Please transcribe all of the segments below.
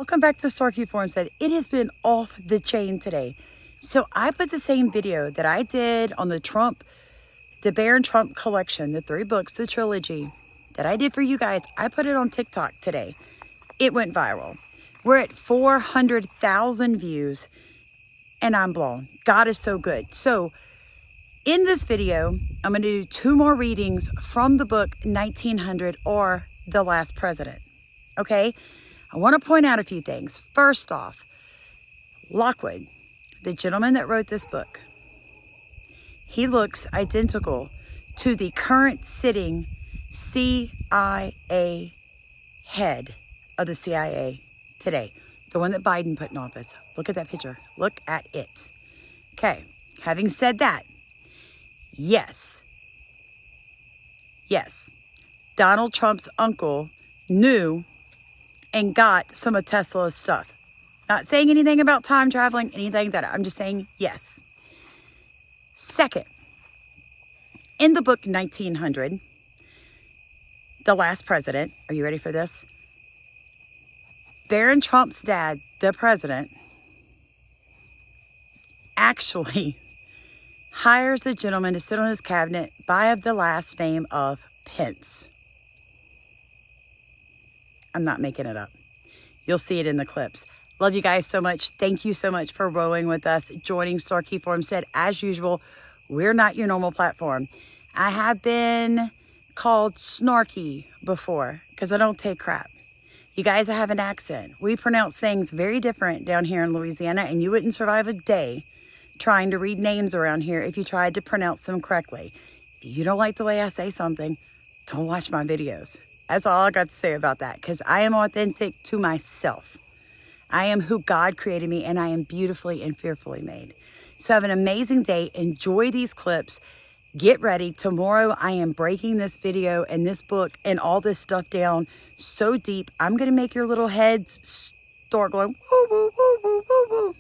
Welcome back to Starkey Farmstead. It has been off the chain today. So I put the same video that I did on the Barron Trump collection, the 3 books, the trilogy that I did for you guys. I put it on TikTok today. It went viral. We're at 400,000 views and I'm blown. God is so good. So in this video, I'm going to do 2 more readings from the book 1900 or The Last President. Okay? I want to point out a few things. First off, Lockwood, the gentleman that wrote this book, he looks identical to the current sitting CIA head of the CIA today, the one that Biden put in office. Look at that picture. Look at it. Okay, having said that, yes, Donald Trump's uncle knew and got some of Tesla's stuff. Not saying anything about time traveling, anything that I'm just saying yes. Second, in the book 1900, The Last President, are you ready for this? Barron Trump's dad, the president, actually hires a gentleman to sit on his cabinet by the last name of Pence. I'm not making it up. You'll see it in the clips. Love you guys so much. Thank you so much for rowing with us, joining Starkey Farmstead. As usual, we're not your normal platform. I have been called snarky before because I don't take crap. You guys have an accent. We pronounce things very different down here in Louisiana, and you wouldn't survive a day trying to read names around here if you tried to pronounce them correctly. If you don't like the way I say something, don't watch my videos. That's all I got to say about that, because I am authentic to myself. I am who God created me, and I am beautifully and fearfully made. So have an amazing day. Enjoy these clips. Get ready. Tomorrow I am breaking this video and this book and all this stuff down so deep. I'm going to make your little heads start going, woo, woo, woo, woo, woo, woo.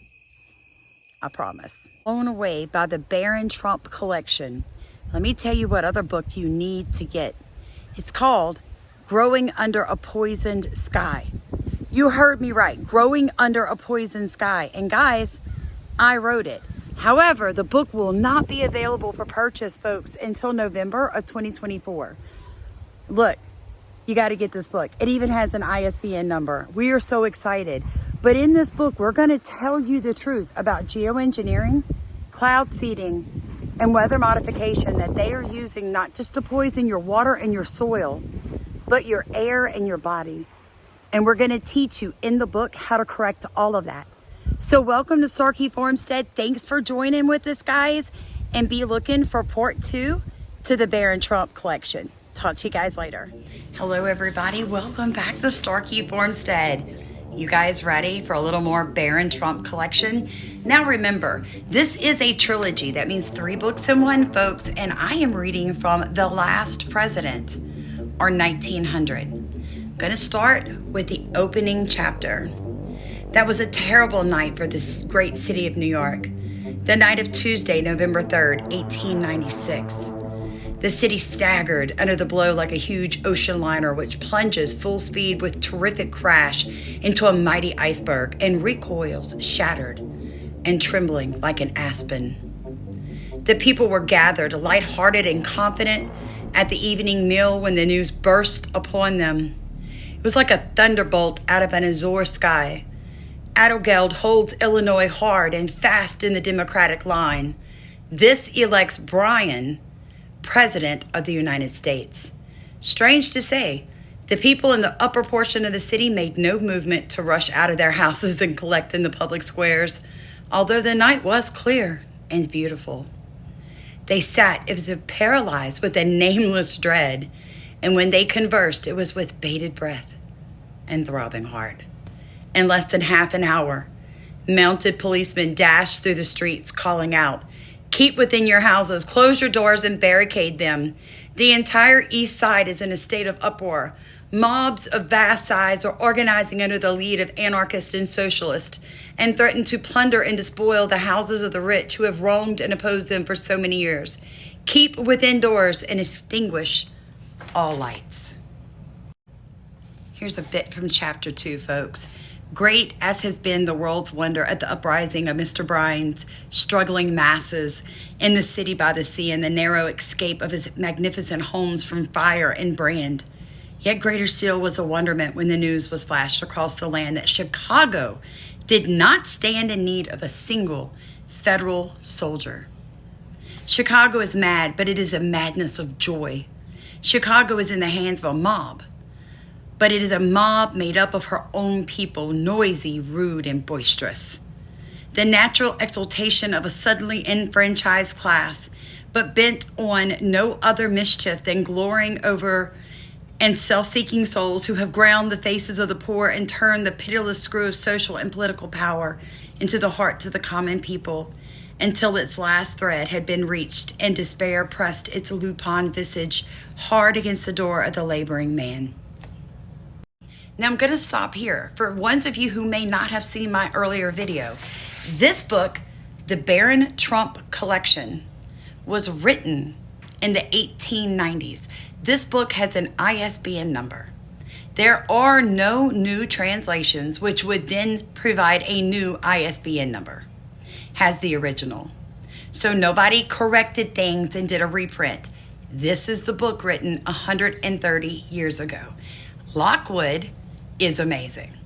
I promise. Blown away by the Barron Trump collection. Let me tell you what other book you need to get. It's called Growing Under a Poisoned Sky. You heard me right. Growing Under a Poisoned Sky. And guys, I wrote it. However, the book will not be available for purchase, folks, until November of 2024. Look, you got to get this book. It even has an ISBN number. We are so excited. But in this book, we're going to tell you the truth about geoengineering, cloud seeding, and weather modification that they are using not just to poison your water and your soil, but your air and your body. And we're going to teach you in the book how to correct all of that. So welcome to Starkey Farmstead. Thanks for joining with us, guys. And be looking for part 2 to the Barron Trump collection. Talk to you guys later. Hello, everybody. Welcome back to Starkey Farmstead. You guys ready for a little more Barron Trump collection? Now remember, this is a trilogy. That means 3 books in one, folks. And I am reading from The Last President, or 1900. I'm going to start with the opening chapter. That was a terrible night for this great city of New York. The night of Tuesday, November 3rd, 1896. The city staggered under the blow like a huge ocean liner which plunges full speed with terrific crash into a mighty iceberg and recoils shattered and trembling like an aspen. The people were gathered, lighthearted and confident, at the evening meal when the news burst upon them. It was like a thunderbolt out of an azure sky. Adelgeld holds Illinois hard and fast in the Democratic line. This elects Bryan President of the United States. Strange to say, the people in the upper portion of the city made no movement to rush out of their houses and collect in the public squares, although the night was clear and beautiful. They sat as if paralyzed with a nameless dread, and when they conversed, it was with bated breath and throbbing heart. In less than half an hour, mounted policemen dashed through the streets calling out, "Keep within your houses, close your doors and barricade them. The entire East Side is in a state of uproar. Mobs of vast size are organizing under the lead of anarchists and socialists and threaten to plunder and despoil the houses of the rich who have wronged and opposed them for so many years. Keep within doors and extinguish all lights." Here's a bit from chapter 2, folks. Great as has been the world's wonder at the uprising of Mr. Bryan's struggling masses in the city by the sea and the narrow escape of his magnificent homes from fire and brand, yet greater still was the wonderment when the news was flashed across the land that Chicago did not stand in need of a single federal soldier. Chicago is mad, but it is the madness of joy. Chicago is in the hands of a mob, but it is a mob made up of her own people, noisy, rude, and boisterous. The natural exultation of a suddenly enfranchised class, but bent on no other mischief than glorying over and self-seeking souls who have ground the faces of the poor and turned the pitiless screw of social and political power into the hearts of the common people, until its last thread had been reached and despair pressed its lupine visage hard against the door of the laboring man. Now I'm going to stop here. For ones of you who may not have seen my earlier video, this book, the Barron Trump Collection, was written in the 1890s. This book has an ISBN number. There are no new translations, which would then provide a new ISBN number. Has the original. So nobody corrected things and did a reprint. This is the book written 130 years ago. Lockwood is amazing.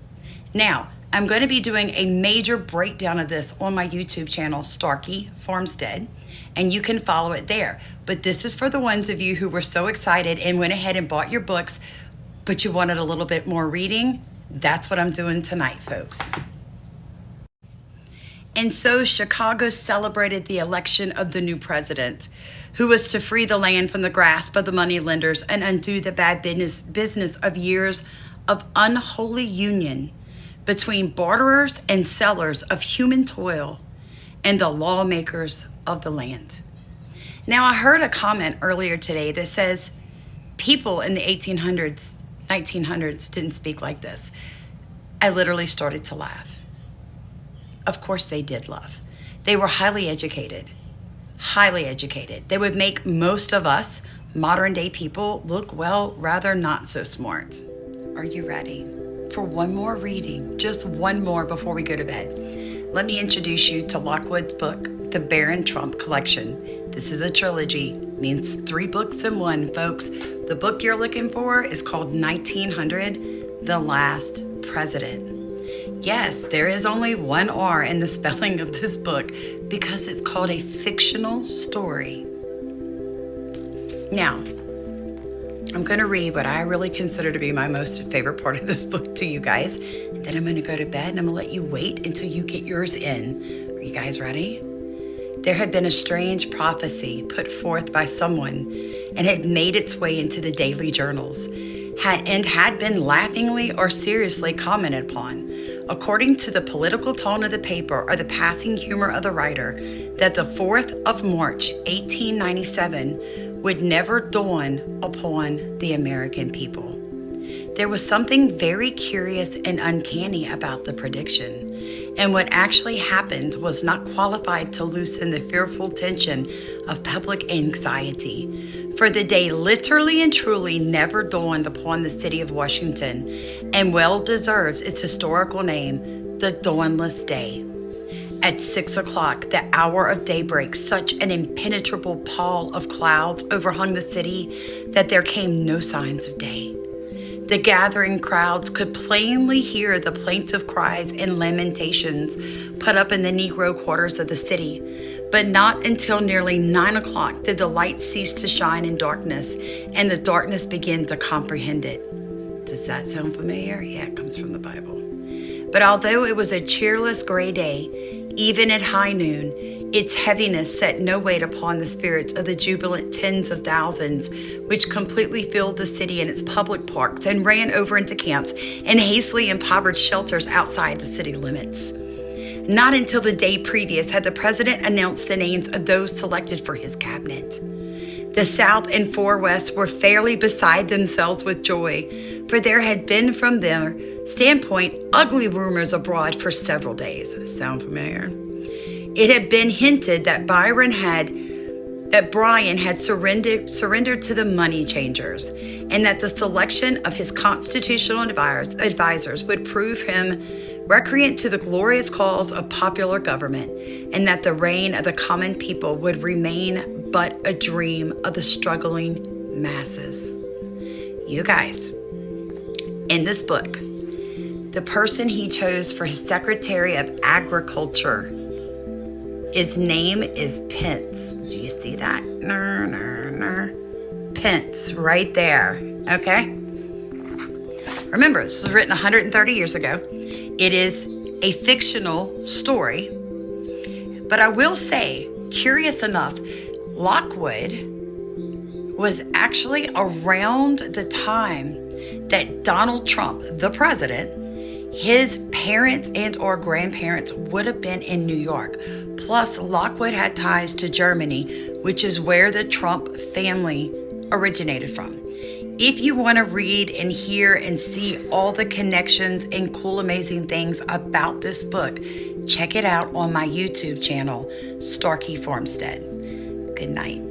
Now, I'm going to be doing a major breakdown of this on my YouTube channel, Starkey Farmstead, and you can follow it there. But this is for the ones of you who were so excited and went ahead and bought your books, but you wanted a little bit more reading. That's what I'm doing tonight, folks. And so Chicago celebrated the election of the new president, who was to free the land from the grasp of the moneylenders and undo the bad business of years of unholy union between borrowers and sellers of human toil and the lawmakers of the land. Now, I heard a comment earlier today that says people in the 1800s, 1900s didn't speak like this. I literally started to laugh. Of course they did love. They were highly educated, highly educated. They would make most of us modern day people look, well, rather not so smart. Are you ready for one more reading? Just one more before we go to bed. Let me introduce you to Lockwood's book, The Barron Trump Collection. This is a trilogy, means 3 books in one, folks. The book you're looking for is called 1900, The Last President. Yes, there is only one R in the spelling of this book because it's called a fictional story. Now, I'm going to read what I really consider to be my most favorite part of this book to you guys. Then I'm going to go to bed and I'm going to let you wait until you get yours in. Are you guys ready? There had been a strange prophecy put forth by someone and had made its way into the daily journals and had been laughingly or seriously commented upon, according to the political tone of the paper or the passing humor of the writer, that the 4th of March, 1897, would never dawn upon the American people. There was something very curious and uncanny about the prediction, and what actually happened was not qualified to loosen the fearful tension of public anxiety, for the day literally and truly never dawned upon the city of Washington, and well deserves its historical name, the Dawnless Day. At 6 o'clock, the hour of daybreak, such an impenetrable pall of clouds overhung the city that there came no signs of day. The gathering crowds could plainly hear the plaintive cries and lamentations put up in the Negro quarters of the city, but not until nearly 9 o'clock did the light cease to shine in darkness and the darkness begin to comprehend it. Does that sound familiar? Yeah, it comes from the Bible. But although it was a cheerless gray day, even at high noon, its heaviness set no weight upon the spirits of the jubilant tens of thousands, which completely filled the city and its public parks and ran over into camps and hastily impoverished shelters outside the city limits. Not until the day previous had the president announced the names of those selected for his cabinet. The South and Far West were fairly beside themselves with joy, for there had been from their standpoint ugly rumors abroad for several days. Sound familiar? It had been hinted that Bryan had surrendered to the money changers, and that the selection of his constitutional advisors would prove him recreant to the glorious cause of popular government, and that the reign of the common people would remain but a dream of the struggling masses. You guys, in this book, the person he chose for his Secretary of Agriculture, his name is Pence. Do you see that? Pence, right there. Okay? Remember, this was written 130 years ago. It is a fictional story. But I will say, curious enough, Lockwood was actually around the time that Donald Trump, the president, his parents and or grandparents would have been in New York. Plus, Lockwood had ties to Germany, which is where the Trump family originated from. If you want to read and hear and see all the connections and cool, amazing things about this book, check it out on my YouTube channel, Starkey Farmstead. Good night.